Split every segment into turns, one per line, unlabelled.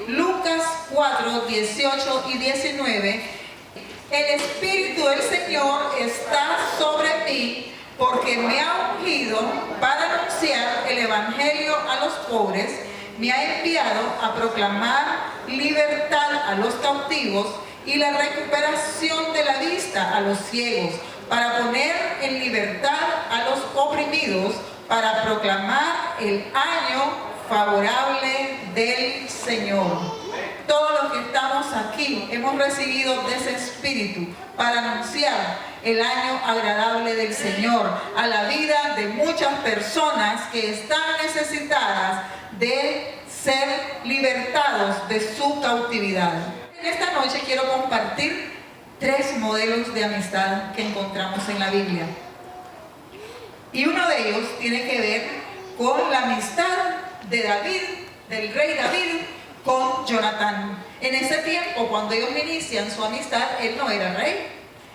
Lucas 4, 18 y 19. El Espíritu del Señor está sobre mí, porque me ha ungido para anunciar el Evangelio a los pobres, me ha enviado a proclamar libertad a los cautivos y la recuperación de la vista a los ciegos, para poner en libertad a los oprimidos, para proclamar el año favorable del Señor. Todos los que estamos aquí hemos recibido de ese Espíritu para anunciar el año agradable del Señor a la vida de muchas personas que están necesitadas de ser libertados de su cautividad. En esta noche quiero compartir 3 modelos de amistad que encontramos en la Biblia. Y uno de ellos tiene que ver con la amistad de David, del rey David, con Jonatán. En ese tiempo, cuando ellos inician su amistad, él no era rey.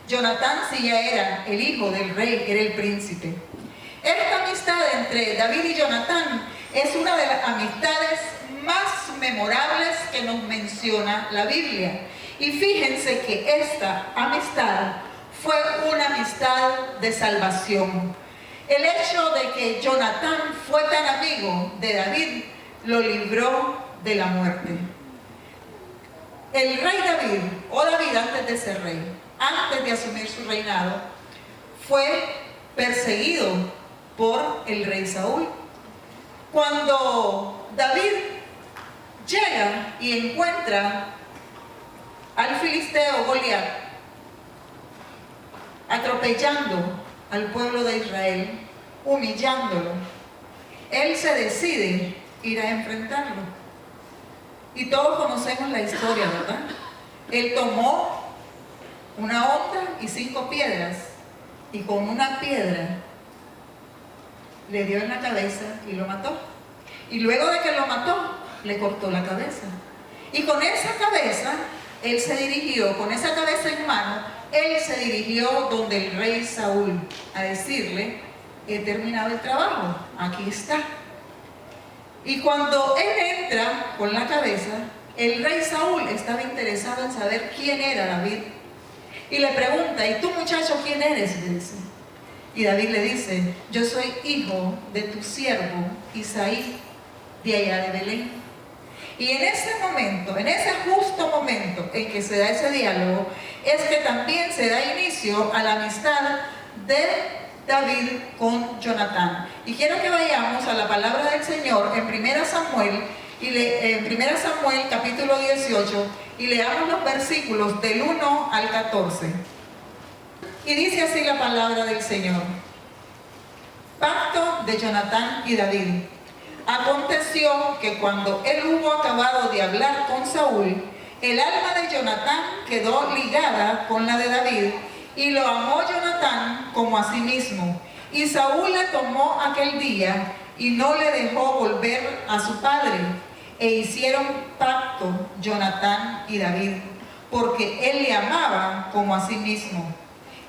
Jonatán sí ya era el hijo del rey, era el príncipe. Esta amistad entre David y Jonatán es una de las amistades más memorables que nos menciona la Biblia. Y fíjense que esta amistad fue una amistad de salvación. El hecho de que Jonatán fue tan amigo de David lo libró de la muerte. El rey David, o David antes de ser rey, antes de asumir su reinado, fue perseguido por el rey Saúl. Cuando David llega y encuentra al filisteo Goliat atropellando al pueblo de Israel, humillándolo, él se decide ir a enfrentarlo. Y todos conocemos la historia, ¿verdad? Él tomó una honda y 5 piedras, y con una piedra le dio en la cabeza y lo mató. Y luego de que lo mató, le cortó la cabeza. Y con esa cabeza, él se dirigió, con esa cabeza en mano, él se dirigió donde el rey Saúl a decirle: he terminado el trabajo, aquí está. Y cuando él entra con la cabeza, el rey Saúl estaba interesado en saber quién era David. Y le pregunta: ¿y tú, muchacho, quién eres? Le dice. Y David le dice: yo soy hijo de tu siervo Isaí, de allá de Belén. Y en ese momento, en ese justo momento en que se da ese diálogo, es que también se da inicio a la amistad de David con Jonatán. Y quiero que vayamos a la palabra del Señor en 1 Samuel, en 1 Samuel capítulo 18, y leamos los versículos del 1 al 14. Y dice así la palabra del Señor: Pacto de Jonatán y David. Aconteció que cuando él hubo acabado de hablar con Saúl, el alma de Jonatán quedó ligada con la de David, y lo amó Jonatán como a sí mismo. Y Saúl le tomó aquel día y no le dejó volver a su padre. E hicieron pacto Jonatán y David, porque él le amaba como a sí mismo.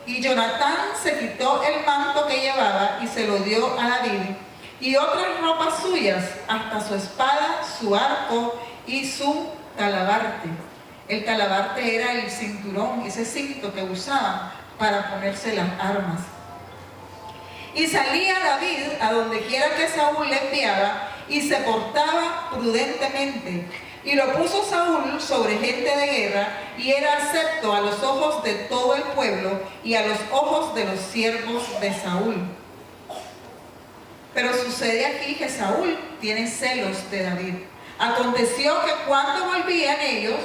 Y Jonatán se quitó el manto que llevaba y se lo dio a David, y otras ropas suyas, hasta su espada, su arco y su talabarte. El talabarte era el cinturón, ese cinto que usaban para ponerse las armas. Y salía David a donde quiera que Saúl le enviaba, y se portaba prudentemente. Y lo puso Saúl sobre gente de guerra, y era acepto a los ojos de todo el pueblo y a los ojos de los siervos de Saúl. Pero sucede aquí que Saúl tiene celos de David. Aconteció que cuando volvían ellos,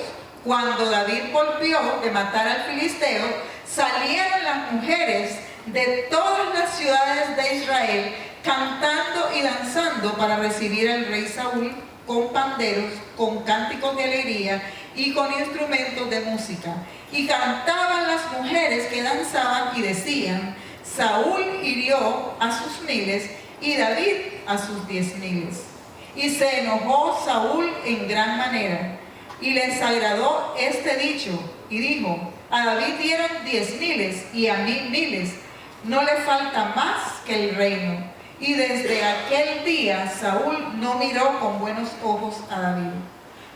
cuando David volvió de matar al filisteo, salieron las mujeres de todas las ciudades de Israel cantando y danzando para recibir al rey Saúl, con panderos, con cánticos de alegría y con instrumentos de música. Y cantaban las mujeres que danzaban y decían: Saúl hirió a sus 1000 y David a sus 10.000. Y se enojó Saúl en gran manera, y les agradó este dicho, y dijo: a David dieron 10.000 y a mí 1000, no le falta más que el reino. Y desde aquel día Saúl no miró con buenos ojos a David.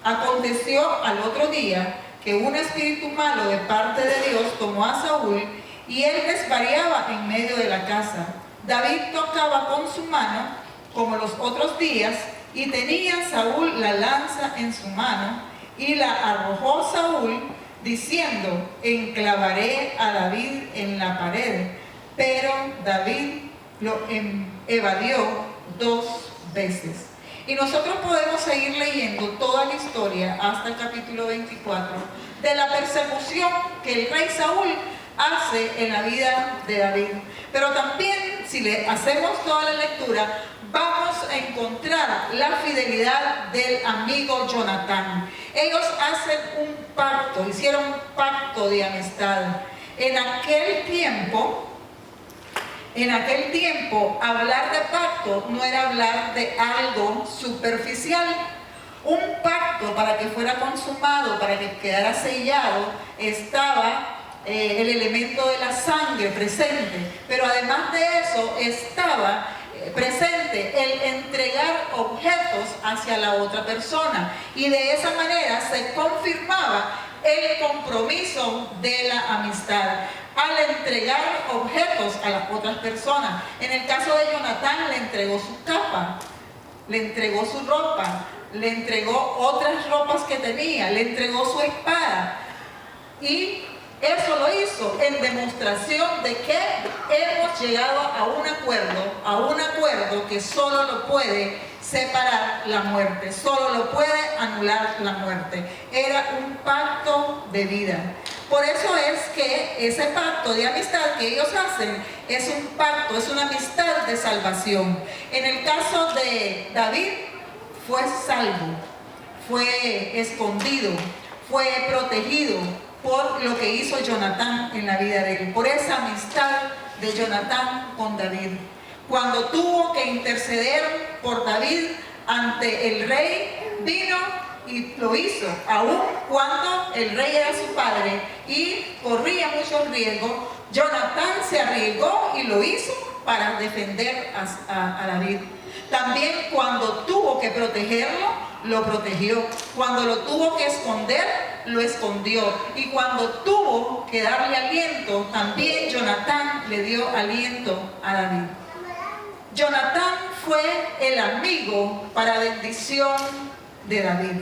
Aconteció al otro día que un espíritu malo de parte de Dios tomó a Saúl y él desvariaba en medio de la casa. David tocaba con su mano como los otros días y tenía Saúl la lanza en su mano y la arrojó Saúl diciendo: enclavaré a David en la pared. Pero David lo evadió 2 veces. Y nosotros podemos seguir leyendo toda la historia hasta el capítulo 24 de la persecución que el rey Saúl hace en la vida de David. Pero también, si le hacemos toda la lectura, vamos a encontrar la fidelidad del amigo Jonatán. Ellos hacen un pacto, hicieron un pacto de amistad. En aquel tiempo, hablar de pacto no era hablar de algo superficial. Un pacto, para que fuera consumado, para que quedara sellado, estaba el elemento de la sangre presente. Pero además de eso, estaba presente el entregar objetos hacia la otra persona. Y de esa manera se confirmaba el compromiso de la amistad al entregar objetos a las otras personas. En el caso de Jonatán, le entregó su capa, le entregó su ropa, le entregó otras ropas que tenía, le entregó su espada. Y eso lo hizo en demostración de que hemos llegado a un acuerdo que solo lo puede separar la muerte, solo lo puede anular la muerte. Era un pacto de vida. Por eso es que ese pacto de amistad que ellos hacen es un pacto, es una amistad de salvación. En el caso de David, fue salvo, fue escondido, fue protegido por lo que hizo Jonatán en la vida de él, por esa amistad de Jonatán con David. Cuando tuvo que interceder por David ante el rey, vino y lo hizo, aun cuando el rey era su padre y corría muchos riesgos. Jonatán se arriesgó y lo hizo para defender a David. También cuando tuvo que protegerlo, lo protegió. Cuando lo tuvo que esconder, lo escondió. Y cuando tuvo que darle aliento, también Jonatán le dio aliento a David. Jonatán fue el amigo para bendición de David.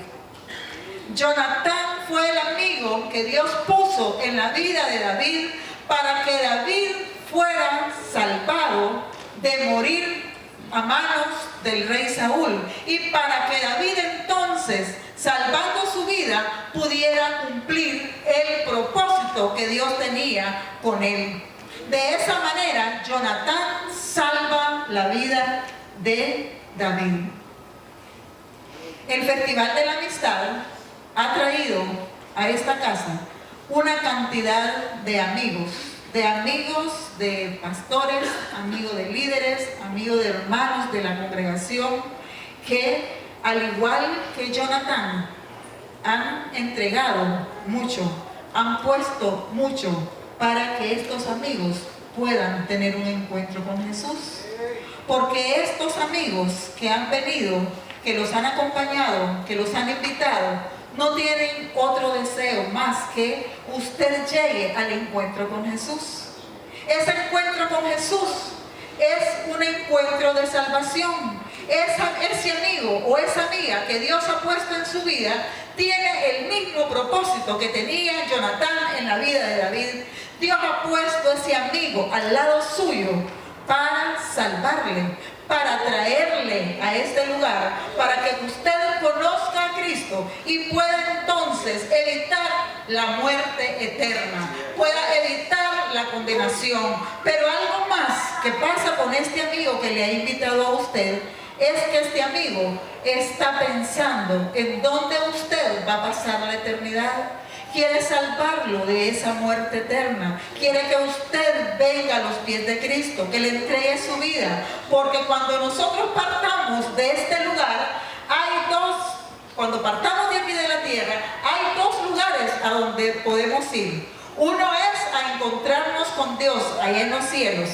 Jonatán fue el amigo que Dios puso en la vida de David para que David fuera salvado de morir a manos del rey Saúl, y para que David entonces, salvando su vida, pudiera cumplir el propósito que Dios tenía con él. De esa manera, Jonatán salva la vida de David. El Festival de la Amistad ha traído a esta casa una cantidad de amigos, de pastores, amigos de líderes, amigos de hermanos de la congregación, que al igual que Jonatán han entregado mucho, han puesto mucho para que estos amigos puedan tener un encuentro con Jesús. Porque estos amigos que han venido, que los han acompañado, que los han invitado, no tienen otro deseo más que usted llegue al encuentro con Jesús. Ese encuentro con Jesús es un encuentro de salvación. Ese amigo o esa amiga que Dios ha puesto en su vida tiene el mismo propósito que tenía Jonatán en la vida de David. Dios ha puesto ese amigo al lado suyo para salvarle, para traerle a este lugar, para que usted conozca a Cristo y pueda entonces evitar la muerte eterna, pueda evitar la condenación. Pero algo más que pasa con este amigo que le ha invitado a usted es que este amigo está pensando en dónde usted va a pasar la eternidad. Quiere salvarlo de esa muerte eterna. Quiere que usted venga a los pies de Cristo, que le entregue su vida. Porque cuando nosotros partamos de este lugar, cuando partamos de aquí de la tierra, hay 2 lugares a donde podemos ir. Uno es a encontrarnos con Dios allá en los cielos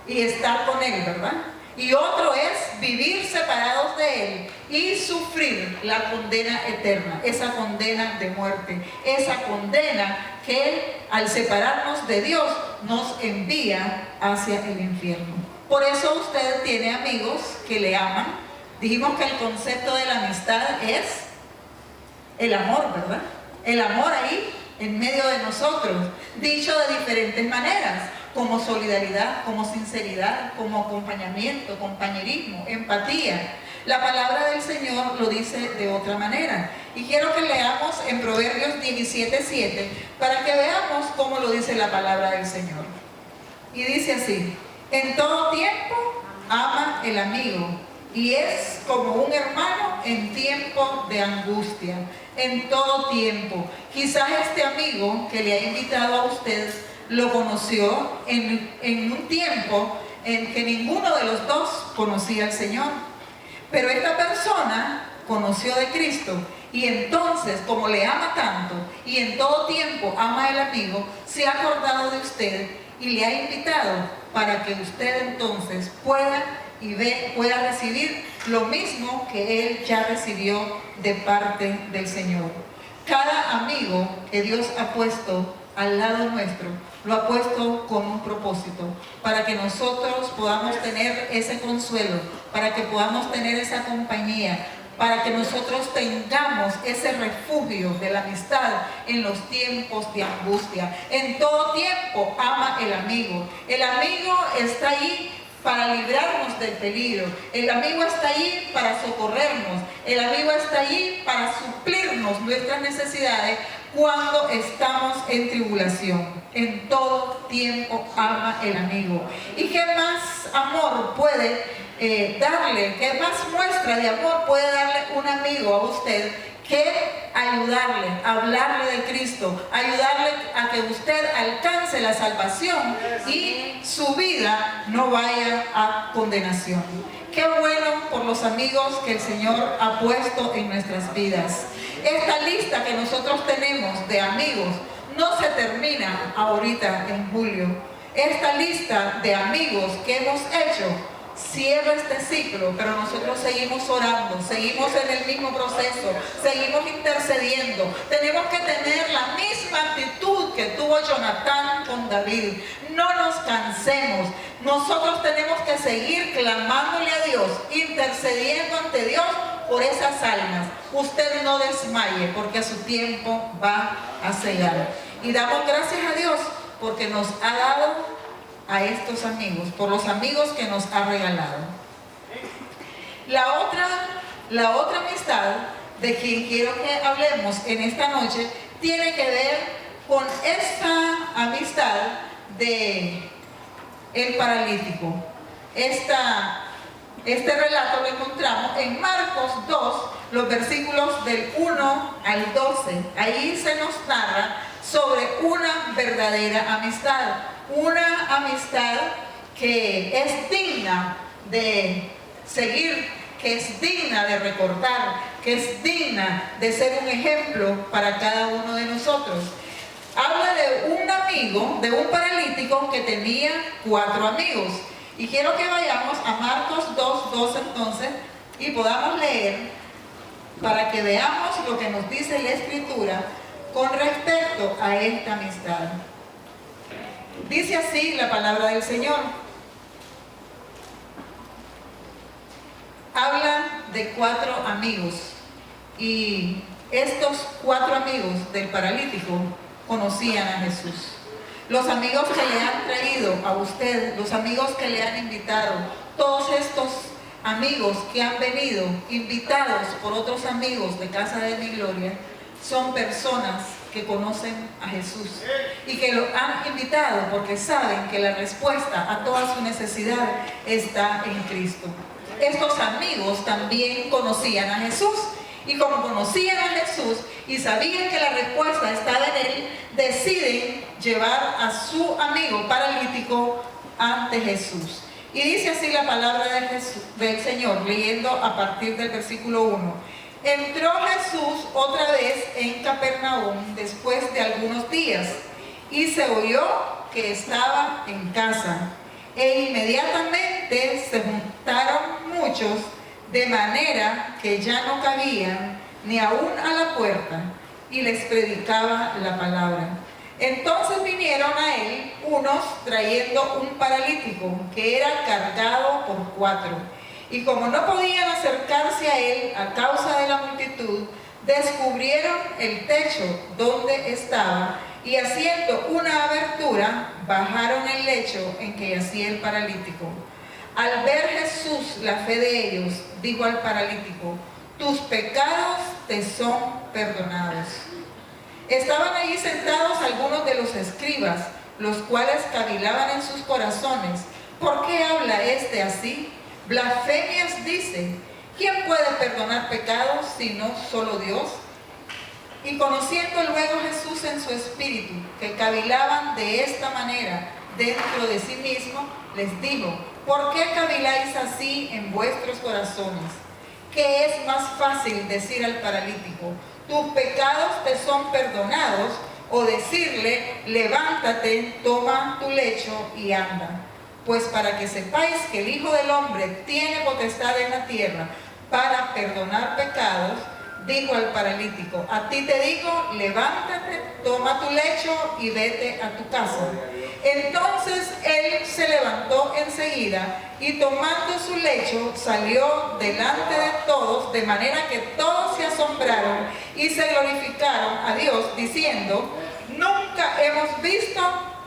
y estar con Él, ¿verdad? y otro es vivir separados de Él y sufrir la condena eterna, esa condena de muerte, esa condena que Él, al separarnos de Dios, nos envía hacia el infierno. Por eso usted tiene amigos que le aman. Dijimos que el concepto de la amistad es el amor, ¿verdad? El amor ahí en medio de nosotros, dicho de diferentes maneras, como solidaridad, como sinceridad, como acompañamiento, compañerismo, empatía. La palabra del Señor lo dice de otra manera. Y quiero que leamos en Proverbios 17:7 para que veamos cómo lo dice la palabra del Señor. Y dice así: en todo tiempo ama el amigo, y es como un hermano en tiempo de angustia. En todo tiempo. Quizás este amigo que le ha invitado a usted lo conoció en un tiempo en que ninguno de los dos conocía al Señor. Pero esta persona conoció de Cristo, y entonces, como le ama tanto y en todo tiempo ama al amigo, se ha acordado de usted y le ha invitado para que usted entonces pueda recibir lo mismo que él ya recibió de parte del Señor. Cada amigo que Dios ha puesto al lado nuestro, lo ha puesto con un propósito, para que nosotros podamos tener ese consuelo, para que podamos tener esa compañía, para que nosotros tengamos ese refugio de la amistad en los tiempos de angustia. En todo tiempo ama el amigo. El amigo está ahí para librarnos del peligro. El amigo está allí para socorrernos. El amigo está allí para suplirnos nuestras necesidades cuando estamos en tribulación. En todo tiempo ama el amigo. ¿Y qué más amor puede darle? ¿Qué más muestra de amor puede darle un amigo a usted que ayudarle, hablarle de Cristo, ayudarle a que usted alcance la salvación y su vida no vaya a condenación? Qué bueno por los amigos que el Señor ha puesto en nuestras vidas. Esta lista que nosotros tenemos de amigos no se termina ahorita en julio. Esta lista de amigos que hemos hecho cierra este ciclo, pero nosotros seguimos orando, seguimos en el mismo proceso, seguimos intercediendo. Tenemos que tener la misma actitud que tuvo Jonatán con David. No nos cansemos. Nosotros tenemos que seguir clamándole a Dios, intercediendo ante Dios por esas almas. Usted no desmaye, porque a su tiempo va a llegar. Y damos gracias a Dios porque nos ha dado a estos amigos, por los amigos que nos ha regalado. La otra amistad de quien quiero que hablemos en esta noche tiene que ver con esta amistad de el paralítico. Este relato lo encontramos en Marcos 2, los versículos del 1 al 12. Ahí se nos narra sobre una verdadera amistad. Una amistad que es digna de seguir, que es digna de recordar, que es digna de ser un ejemplo para cada uno de nosotros. Habla de un amigo, de un paralítico que tenía 4 amigos. Y quiero que vayamos a Marcos 2:2 entonces y podamos leer para que veamos lo que nos dice la Escritura con respecto a esta amistad. Dice así la palabra del Señor. Habla de 4 amigos, y estos 4 amigos del paralítico conocían a Jesús. Los amigos que le han traído a usted, los amigos que le han invitado, todos estos amigos que han venido invitados por otros amigos de Casa de Mi Gloria, son personas que conocen a Jesús y que lo han invitado porque saben que la respuesta a toda su necesidad está en Cristo. Estos amigos también conocían a Jesús, y como conocían a Jesús y sabían que la respuesta estaba en Él, deciden llevar a su amigo paralítico ante Jesús. Y dice así la palabra del Señor, leyendo a partir del versículo 1. Entró Jesús otra vez en Capernaum después de algunos días, y se oyó que estaba en casa. E inmediatamente se juntaron muchos, de manera que ya no cabían ni aún a la puerta, y les predicaba la palabra. Entonces vinieron a él unos trayendo un paralítico que era cargado por 4. Y como no podían acercarse a él a causa de la multitud, descubrieron el techo donde estaba, y haciendo una abertura, bajaron el lecho en que yacía el paralítico. Al ver Jesús la fe de ellos, dijo al paralítico: tus pecados te son perdonados. Estaban allí sentados algunos de los escribas, los cuales cavilaban en sus corazones: ¿por qué habla este así? Blasfemias dice. ¿Quién puede perdonar pecados sino solo Dios? Y conociendo luego Jesús en su espíritu que cavilaban de esta manera dentro de sí mismo, les dijo: ¿por qué caviláis así en vuestros corazones? ¿Qué es más fácil decir al paralítico: tus pecados te son perdonados? O decirle: levántate, toma tu lecho y anda. Pues para que sepáis que el Hijo del Hombre tiene potestad en la tierra para perdonar pecados, dijo al paralítico: a ti te digo, levántate, toma tu lecho y vete a tu casa. Entonces él se levantó enseguida y tomando su lecho salió delante de todos, de manera que todos se asombraron y se glorificaron a Dios, diciendo: nunca hemos visto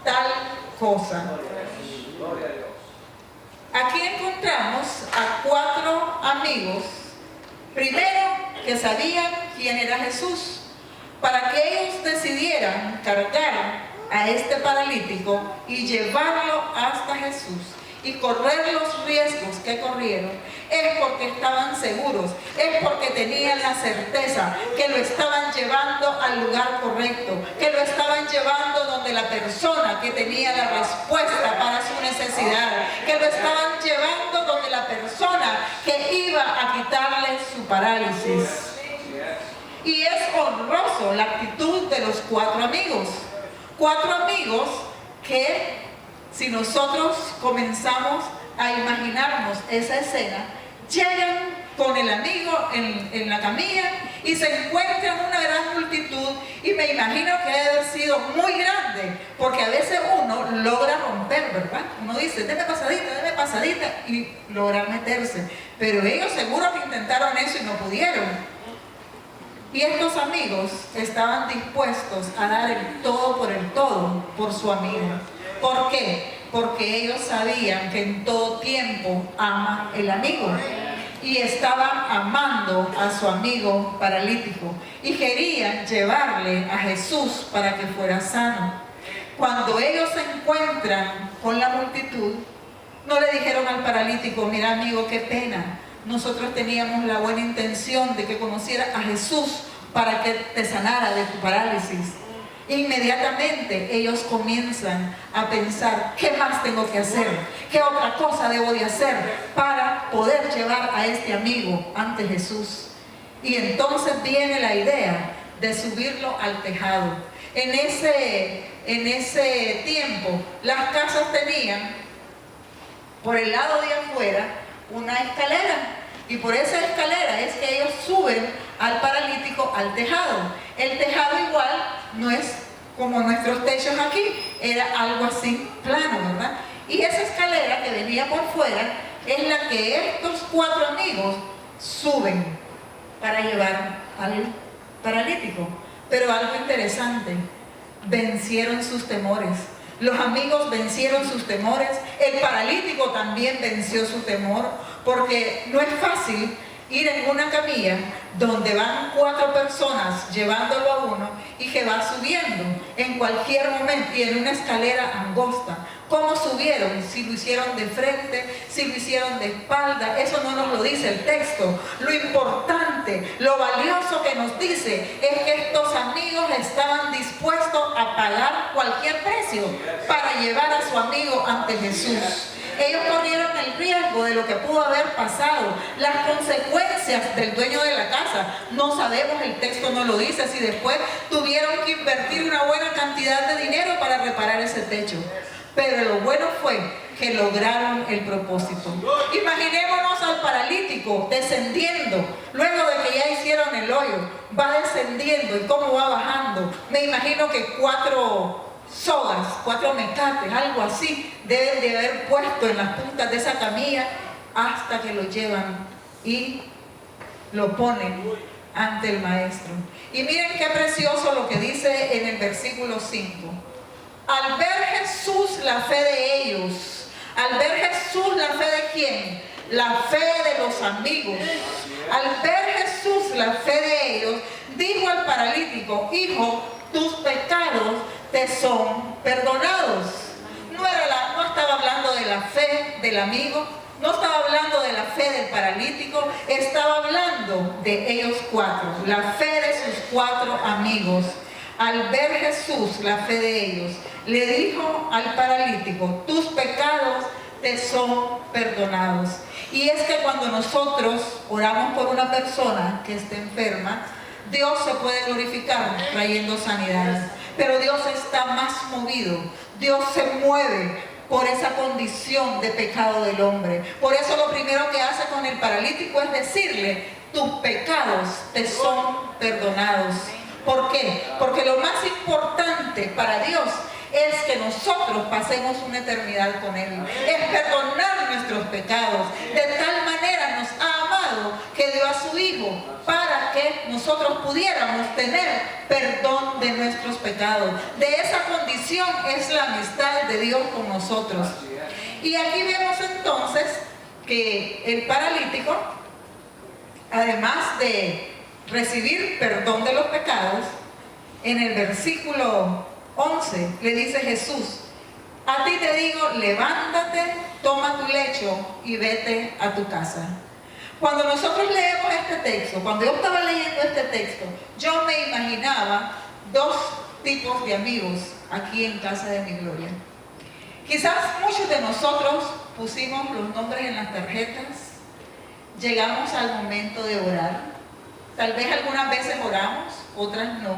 tal cosa. Aquí encontramos a 4 amigos, primero, que sabían quién era Jesús, para que ellos decidieran cargar a este paralítico y llevarlo hasta Jesús y correr los riesgos que corrieron. Es porque estaban seguros, es porque tenían la certeza que lo estaban llevando al lugar correcto, que lo estaban llevando donde la persona que tenía la respuesta para su necesidad, que lo estaban llevando donde la persona que iba a quitarle su parálisis. Y es honroso la actitud de los 4 amigos. 4 amigos que, si nosotros comenzamos a imaginarnos esa escena, llegan con el amigo en la camilla y se encuentran una gran multitud, y me imagino que debe haber sido muy grande, porque a veces uno logra romper, ¿verdad? Uno dice: deme pasadita, y logra meterse, pero ellos seguro que intentaron eso y no pudieron. Y estos amigos estaban dispuestos a dar el todo por su amigo. ¿Por qué? Porque ellos sabían que en todo tiempo ama el amigo. Y estaban amando a su amigo paralítico. Y querían llevarle a Jesús para que fuera sano. Cuando ellos se encuentran con la multitud, no le dijeron al paralítico: mira, amigo, qué pena. Nosotros teníamos la buena intención de que conociera a Jesús para que te sanara de tu parálisis. Inmediatamente ellos comienzan a pensar: ¿qué más tengo que hacer? ¿Qué otra cosa debo de hacer para poder llevar a este amigo ante Jesús? Y entonces viene la idea de subirlo al tejado. En ese tiempo las casas tenían por el lado de afuera una escalera, y por esa escalera es que ellos suben al paralítico al tejado. El tejado igual no es como nuestros techos aquí, era algo así plano, ¿verdad? Y esa escalera que venía por fuera es la que estos 4 amigos suben para llevar al paralítico. Pero algo interesante: vencieron sus temores. Los amigos vencieron sus temores, el paralítico también venció su temor, porque no es fácil ir en una camilla donde van 4 personas llevándolo a uno y que va subiendo en cualquier momento, y en una escalera angosta. ¿Cómo subieron? Si lo hicieron de frente, si lo hicieron de espalda, eso no nos lo dice el texto. Lo importante, lo valioso que nos dice es que estos amigos estaban dispuestos a pagar cualquier precio para llevar a su amigo ante Jesús. Ellos corrieron el riesgo de lo que pudo haber pasado, las consecuencias del dueño de la casa. No sabemos, el texto no lo dice, si después tuvieron que invertir una buena cantidad de dinero para reparar ese techo. pero lo bueno fue que lograron el propósito. Imaginémonos al paralítico descendiendo, luego de que ya hicieron el hoyo, va descendiendo y cómo va bajando. Me imagino que 4 sogas, 4 mecates, algo así, deben de haber puesto en las puntas de esa camilla hasta que lo llevan y lo ponen ante el maestro. Y miren qué precioso lo que dice en el versículo 5. Al ver Jesús la fe de ellos, al ver Jesús la fe de quién, la fe de los amigos, al ver Jesús la fe de ellos, dijo al paralítico: hijo, tus pecados te son perdonados. No estaba hablando de la fe del amigo, no estaba hablando de la fe del paralítico, estaba hablando de ellos 4, la fe de sus 4 amigos. Al ver Jesús la fe de ellos, le dijo al paralítico: tus pecados te son perdonados. Y es que cuando nosotros oramos por una persona que esté enferma, Dios se puede glorificar trayendo sanidad, pero Dios está más movido, Dios se mueve por esa condición de pecado del hombre. Por eso lo primero que hace con el paralítico es decirle: tus pecados te son perdonados. ¿Por qué? Porque lo más importante para Dios es que nosotros pasemos una eternidad con Él, es perdonar nuestros pecados. De tal manera nos ha amado que dio a su Hijo para que nosotros pudiéramos tener perdón de nuestros pecados. De esa condición es la amistad de Dios con nosotros. Y aquí vemos entonces que el paralítico, además de recibir perdón de los pecados, en el versículo 11 le dice Jesús: a ti te digo, levántate, toma tu lecho y vete a tu casa. Cuando nosotros leemos este texto, cuando yo estaba leyendo este texto, yo me imaginaba 2 tipos de amigos aquí en Casa de Mi Gloria. Quizás muchos de nosotros pusimos los nombres en las tarjetas, llegamos al momento de orar. Tal vez algunas veces oramos, otras no.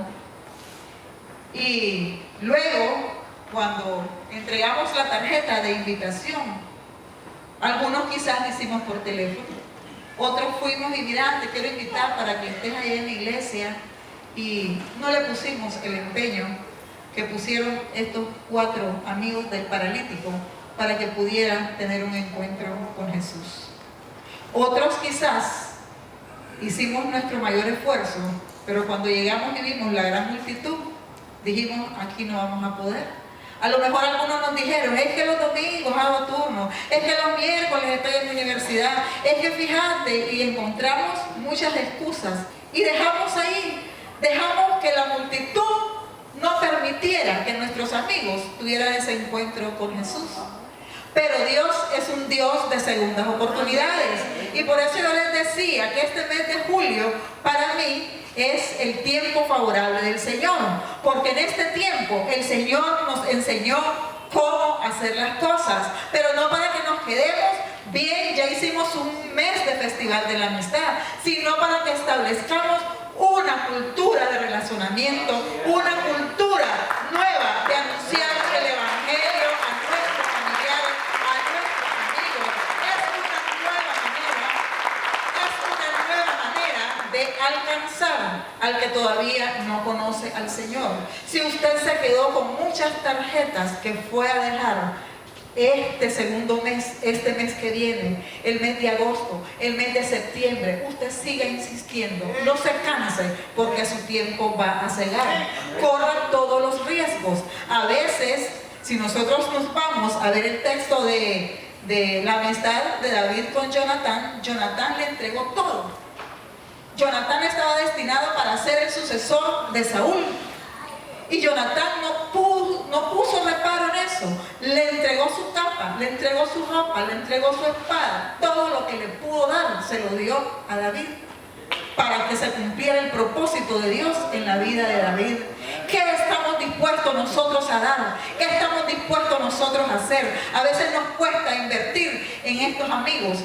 Y luego, cuando entregamos la tarjeta de invitación, algunos quizás lo hicimos por teléfono, otros fuimos y mira, te quiero invitar para que estés ahí en la iglesia, y no le pusimos el empeño que pusieron estos 4 amigos del paralítico para que pudieran tener un encuentro con Jesús. Otros quizás hicimos nuestro mayor esfuerzo, pero cuando llegamos y vimos la gran multitud, dijimos: aquí no vamos a poder. A lo mejor algunos nos dijeron: es que los domingos hago turno, es que los miércoles estoy en la universidad, es que fíjate, y encontramos muchas excusas y dejamos que la multitud no permitiera que nuestros amigos tuvieran ese encuentro con Jesús. Pero Dios es un Dios de segundas oportunidades, y por eso yo les decía que este mes de julio para mí es el tiempo favorable del Señor, porque en este tiempo el Señor nos enseñó cómo hacer las cosas, pero no para que nos quedemos bien, ya hicimos un mes de Festival de la Amistad, sino para que establezcamos una cultura de relacionamiento, una cultura nueva de anunciar el Evangelio a nuestros familiares, a nuestros amigos. Es una nueva manera de alcanzar al que todavía no conoce al Señor. Si usted se quedó con muchas tarjetas que fue a dejar este segundo mes, este mes que viene, el mes de agosto, el mes de septiembre, usted siga insistiendo, no se canse, porque su tiempo va a llegar. Corra todos los riesgos. A veces, si nosotros nos vamos a ver el texto de la amistad de David con Jonatán, Jonatán le entregó todo. Jonatán estaba destinado para ser el sucesor de Saúl, y Jonatán no puso reparo en eso. Le entregó su capa, le entregó su ropa, le entregó su espada, todo lo que le pudo dar se lo dio a David, para que se cumpliera el propósito de Dios en la vida de David. ¿Qué estamos dispuestos nosotros a dar? ¿Qué estamos dispuestos nosotros a hacer? A veces nos cuesta invertir en estos amigos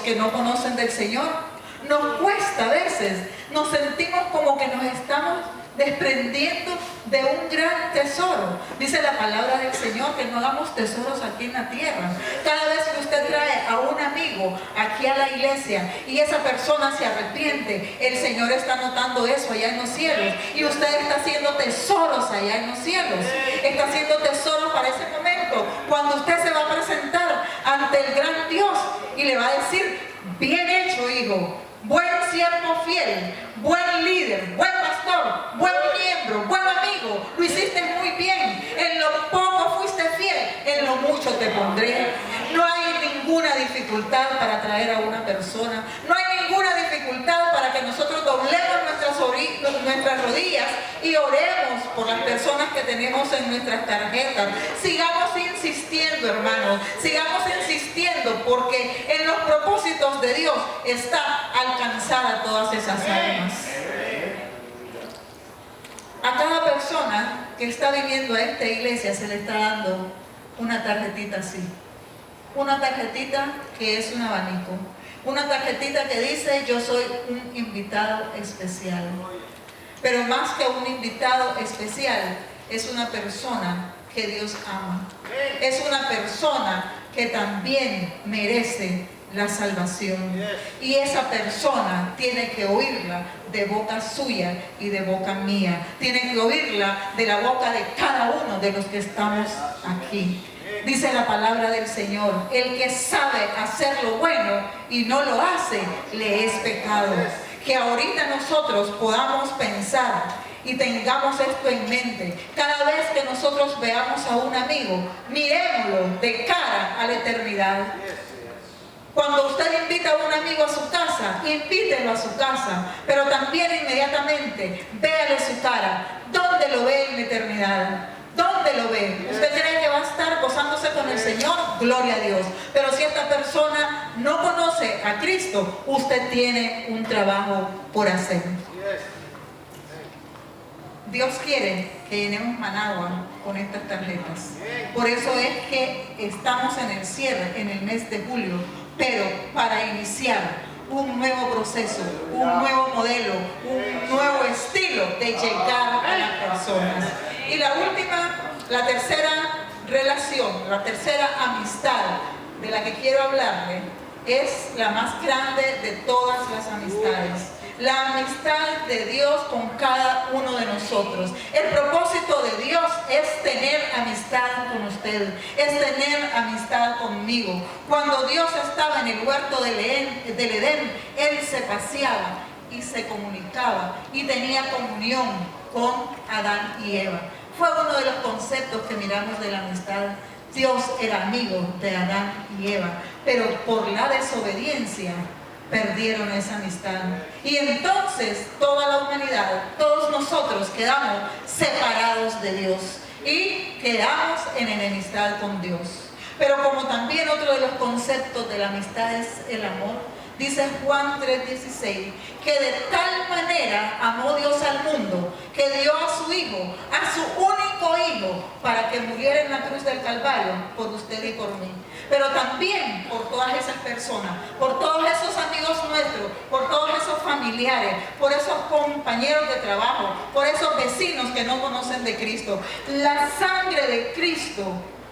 que no conocen del Señor. Nos cuesta a veces, nos sentimos como que nos estamos desprendiendo de un gran tesoro. Dice la palabra del Señor que no hagamos tesoros aquí en la tierra. Cada vez que usted trae a un amigo aquí a la iglesia y esa persona se arrepiente, el Señor está notando eso allá en los cielos, y usted está haciendo tesoros allá en los cielos. Está haciendo tesoros para ese momento cuando usted se va a presentar ante el gran Dios y le va a decir: bien hecho, hijo, buen siervo fiel, buen líder, buen pastor, buen miembro, buen amigo, lo hiciste muy bien, en lo poco fuiste fiel, en lo mucho te pondré. No hay ninguna dificultad para traer a una persona, no hay ninguna dificultad para que nosotros doblemos nuestras rodillas y oremos por las personas que tenemos en nuestras tarjetas. Sigamos insistiendo, hermanos, sigamos insistiendo, porque en los propósitos de Dios está alcanzar a todas esas almas. A cada persona que está viniendo a esta iglesia se le está dando una tarjetita así. Una tarjetita que es un abanico. Una tarjetita que dice: yo soy un invitado especial. Pero más que un invitado especial, es una persona que Dios ama. Es una persona que también merece la salvación. Y esa persona tiene que oírla de boca suya y de boca mía. Tiene que oírla de la boca de cada uno de los que estamos aquí. Dice la palabra del Señor: el que sabe hacer lo bueno y no lo hace, le es pecado. Que ahorita nosotros podamos pensar y tengamos esto en mente. Cada vez que nosotros veamos a un amigo, mirémoslo de cara a la eternidad. Cuando usted invita a un amigo a su casa, invítelo a su casa, pero también inmediatamente véale su cara. ¿Dónde lo ve en la eternidad? ¿Dónde lo ve? ¿Usted cree que va a estar gozándose con el Señor? Gloria a Dios. Pero si esta persona no conoce a Cristo, usted tiene un trabajo por hacer. Dios quiere que llenemos Managua con estas tarjetas. Por eso es que estamos en el cierre, en el mes de julio, pero para iniciar un nuevo proceso, un nuevo modelo, un nuevo estilo de llegar a las personas. Y la última, la tercera relación, la tercera amistad de la que quiero hablarle, es la más grande de todas las amistades. La amistad de Dios con cada uno de nosotros. El propósito de Dios es tener amistad con usted, es tener amistad conmigo. Cuando Dios estaba en el huerto del Edén, Él se paseaba y se comunicaba y tenía comunión con Adán y Eva. Fue uno de los conceptos que miramos de la amistad. Dios era amigo de Adán y Eva, pero por la desobediencia perdieron esa amistad. Y entonces toda la humanidad, todos nosotros quedamos separados de Dios y quedamos en enemistad con Dios. Pero como también otro de los conceptos de la amistad es el amor, dice Juan 3:16, que de tal manera amó Dios al mundo, que dio a su Hijo, a su único Hijo, para que muriera en la cruz del Calvario por usted y por mí. Pero también por todas esas personas, por todos esos amigos nuestros, por todos esos familiares, por esos compañeros de trabajo, por esos vecinos que no conocen de Cristo. La sangre de Cristo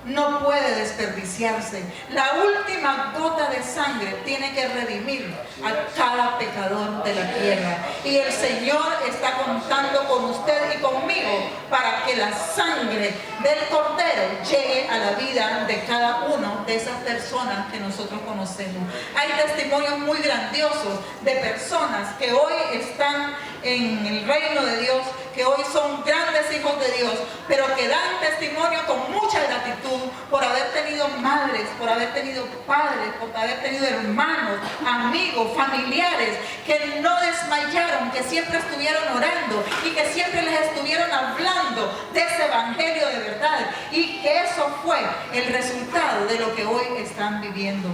no puede desperdiciarse. La última gota de sangre tiene que redimir a cada pecador de la tierra. Y el Señor está contando con usted y conmigo para que la sangre del Cordero llegue a la vida de cada uno de esas personas que nosotros conocemos. Hay testimonios muy grandiosos de personas que hoy están en el reino de Dios, que hoy son grandes hijos de Dios, pero que dan testimonio con mucha gratitud por haber tenido madres, por haber tenido padres, por haber tenido hermanos, amigos, familiares, que no desmayaron, que siempre estuvieron orando y que siempre les estuvieron hablando de ese evangelio de verdad, y que eso fue el resultado de lo que hoy están viviendo.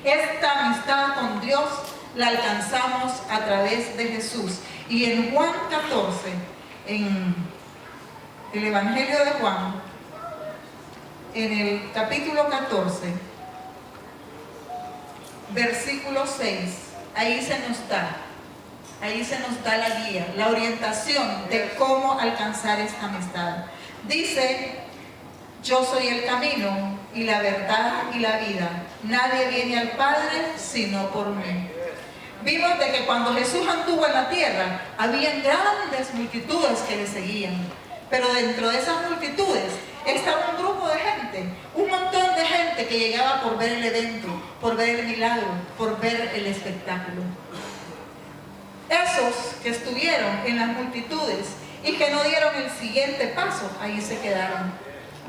Esta amistad con Dios la alcanzamos a través de Jesús. Y en Juan 14, en el Evangelio de Juan, en el capítulo 14, versículo 6, ahí se nos da ahí se nos da la guía, la orientación de cómo alcanzar esta amistad. Dice: yo soy el camino y la verdad y la vida. Nadie viene al Padre sino por mí. Vimos de que cuando Jesús anduvo en la tierra, había grandes multitudes que le seguían. Pero dentro de esas multitudes estaba un grupo de gente, un montón de gente que llegaba por ver el evento, por ver el milagro, por ver el espectáculo. Esos que estuvieron en las multitudes y que no dieron el siguiente paso, ahí se quedaron.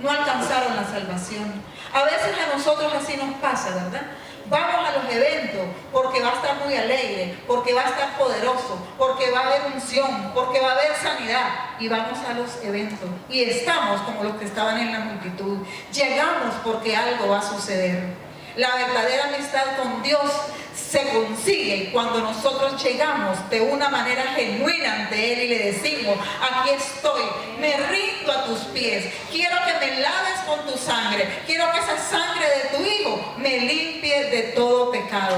No alcanzaron la salvación. A veces a nosotros así nos pasa, ¿verdad? Vamos a los eventos porque va a estar muy alegre, porque va a estar poderoso, porque va a haber unción, porque va a haber sanidad. Y vamos a los eventos y estamos como los que estaban en la multitud. Llegamos porque algo va a suceder. La verdadera amistad con Dios se consigue cuando nosotros llegamos de una manera genuina ante Él y le decimos: aquí estoy, me rindo a tus pies, quiero que me laves con tu sangre, quiero que esa sangre de tu Hijo me limpie de todo pecado.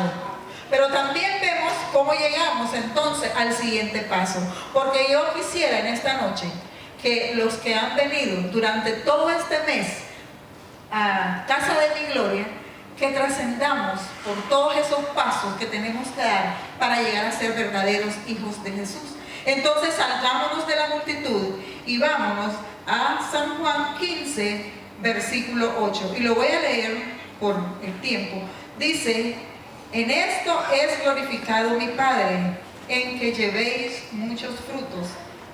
Pero también vemos cómo llegamos entonces al siguiente paso, porque yo quisiera en esta noche que los que han venido durante todo este mes a Casa de mi Gloria, que trascendamos por todos esos pasos que tenemos que dar para llegar a ser verdaderos hijos de Jesús. Entonces salgámonos de la multitud y vámonos a San Juan 15, versículo 8. Y lo voy a leer por el tiempo. Dice: en esto es glorificado mi Padre, en que llevéis muchos frutos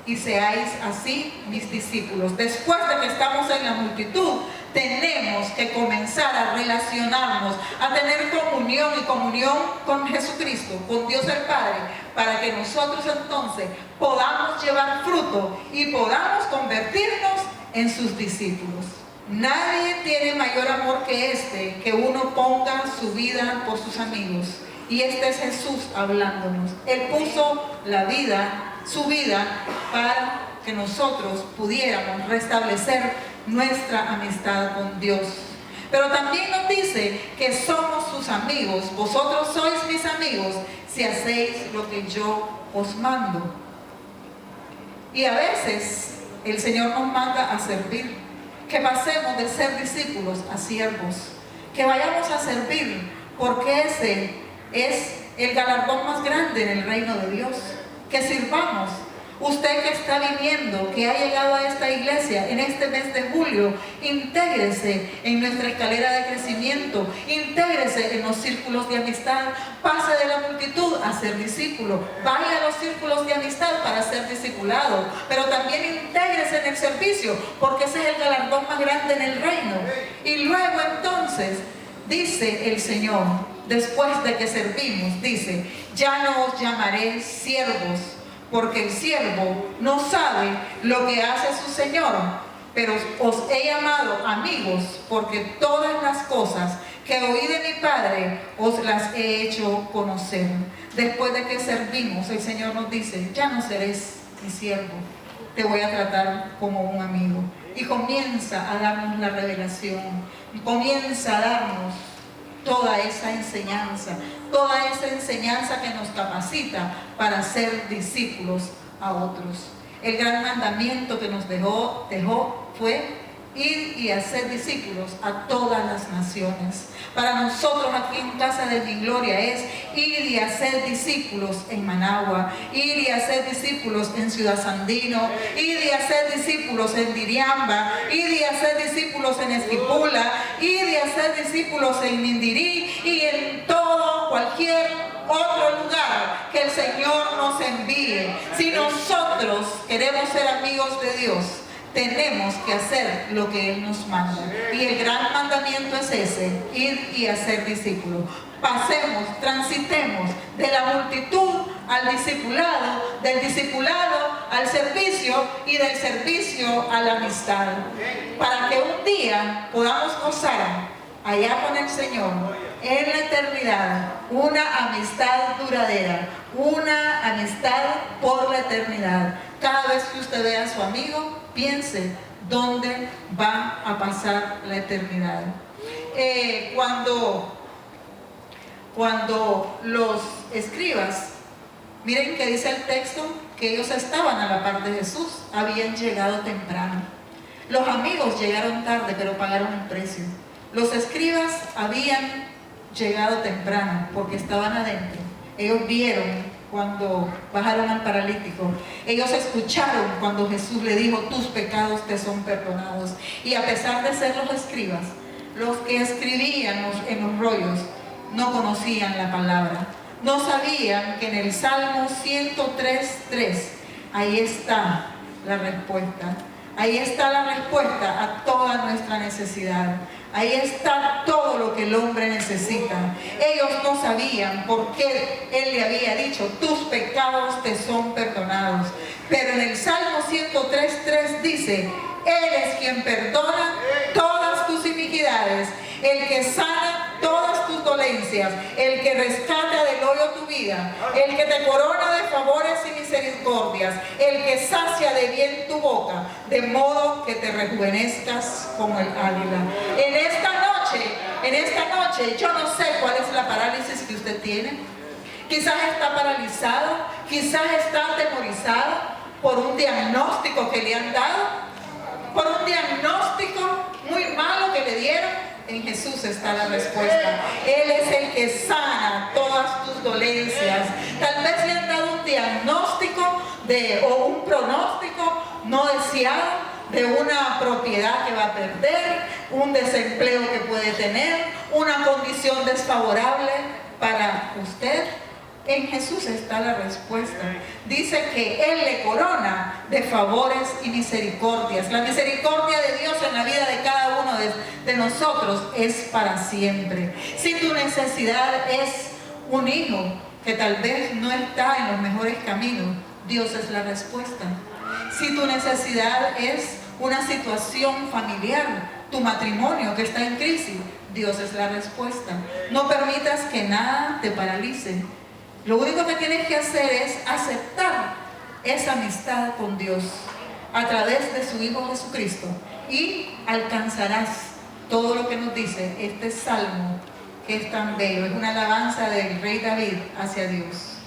y seáis así mis discípulos. Después de que estamos en la multitud, tenemos que comenzar a relacionarnos, a tener comunión y comunión con Jesucristo, con Dios el Padre, para que nosotros entonces podamos llevar fruto y podamos convertirnos en sus discípulos. Nadie tiene mayor amor que este, que uno ponga su vida por sus amigos. Y este es Jesús hablándonos. Él puso la vida, su vida, para que nosotros pudiéramos restablecer nuestra amistad con Dios. Pero también nos dice que somos sus amigos. Vosotros sois mis amigos si hacéis lo que yo os mando. Y a veces el Señor nos manda a servir, que pasemos de ser discípulos a siervos, que vayamos a servir, porque ese es el galardón más grande en el reino de Dios, que sirvamos. Usted que está viniendo, que ha llegado a esta iglesia en este mes de julio, intégrese en nuestra escalera de crecimiento, intégrese en los círculos de amistad, pase de la multitud a ser discípulo, vaya a los círculos de amistad para ser discipulado, pero también intégrese en el servicio, porque ese es el galardón más grande en el reino. Y luego entonces, dice el Señor, después de que servimos, dice: ya no os llamaré siervos, porque el siervo no sabe lo que hace su Señor, pero os he llamado amigos, porque todas las cosas que oí de mi Padre os las he hecho conocer. Después de que servimos, el Señor nos dice: ya no serás mi siervo, te voy a tratar como un amigo. Y comienza a darnos la revelación, comienza a darnos toda esa enseñanza que nos capacita para ser discípulos a otros. El gran mandamiento que nos dejó fue ir y hacer discípulos a todas las naciones. Para nosotros aquí en Casa de mi Gloria es ir y hacer discípulos en Managua, ir y hacer discípulos en Ciudad Sandino, ir y hacer discípulos en Diriamba, ir y hacer discípulos en Esquipula, ir y hacer discípulos en Mindirí y en todo, cualquier otro lugar que el Señor nos envíe. Si nosotros queremos ser amigos de Dios, tenemos que hacer lo que Él nos manda. Y el gran mandamiento es ese: ir y hacer discípulos. Pasemos, transitemos de la multitud al discipulado, del discipulado al servicio y del servicio a la amistad. Para que un día podamos gozar allá con el Señor en la eternidad una amistad duradera, una amistad por la eternidad. Cada vez que usted vea a su amigo, piense dónde va a pasar la eternidad. Cuando los escribas Miren que dice el texto que ellos estaban a la par de Jesús, habían llegado temprano. Los amigos llegaron tarde, pero pagaron el precio. Los escribas habían llegado temprano porque estaban adentro. Ellos vieron cuando bajaron al paralítico. Ellos escucharon cuando Jesús le dijo: tus pecados te son perdonados. Y a pesar de ser los escribas, los que escribían en los rollos, no conocían la palabra. No sabían que en el Salmo 103:3 ahí está la respuesta. Ahí está la respuesta a toda nuestra necesidad. Ahí está todo lo que el hombre necesita. Ellos no sabían por qué Él le había dicho: tus pecados te son perdonados. Pero en el Salmo 103:3 dice: Él es quien perdona todas tus iniquidades, el que sana todas tus dolencias, el que rescata del hoyo tu vida, el que te corona de favores y misericordias, el que sacia de bien tu boca, de modo que te rejuvenezcas como el águila. En esta noche, yo no sé cuál es la parálisis que usted tiene. Quizás está paralizado, quizás está atemorizado por un diagnóstico que le han dado, por un diagnóstico muy malo que le dieron. En Jesús está la respuesta. Él es el que sana todas tus dolencias. Tal vez le han dado un diagnóstico o un pronóstico no deseado de una propiedad que va a perder, un desempleo que puede tener, una condición desfavorable para usted. En Jesús está la respuesta. Dice que Él le corona de favores y misericordias. La misericordia de Dios en la vida de cada uno de nosotros es para siempre. Si tu necesidad es un hijo que tal vez no está en los mejores caminos, Dios es la respuesta. Si tu necesidad es una situación familiar, tu matrimonio que está en crisis, Dios es la respuesta. No permitas que nada te paralice. Lo único que tienes que hacer es aceptar esa amistad con Dios a través de su Hijo Jesucristo y alcanzarás todo lo que nos dice este salmo, que es tan bello. Es una alabanza del rey David hacia Dios.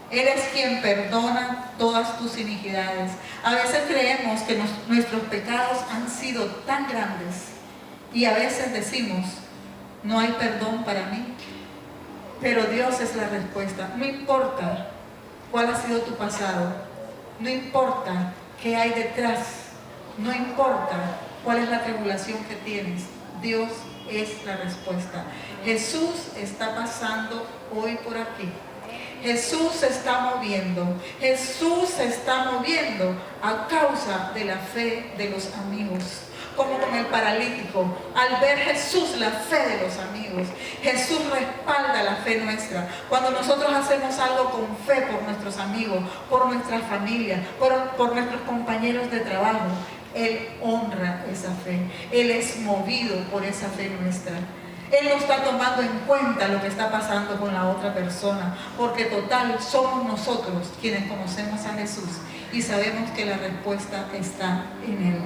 Él es quien perdona todas tus iniquidades. A veces creemos que nuestros pecados han sido tan grandes y a veces decimos: no hay perdón para mí. Pero Dios es la respuesta. No importa cuál ha sido tu pasado, no importa qué hay detrás, no importa cuál es la tribulación que tienes, Dios es la respuesta. Jesús está pasando hoy por aquí. Jesús se está moviendo. Jesús se está moviendo a causa de la fe de los amigos. Como con el paralítico, al ver Jesús la fe de los amigos, Jesús respalda la fe nuestra. Cuando nosotros hacemos algo con fe por nuestros amigos, por nuestra familia, por nuestros compañeros de trabajo, Él honra esa fe. Él es movido por esa fe nuestra. Él no está tomando en cuenta lo que está pasando con la otra persona, porque total somos nosotros quienes conocemos a Jesús y sabemos que la respuesta está en Él.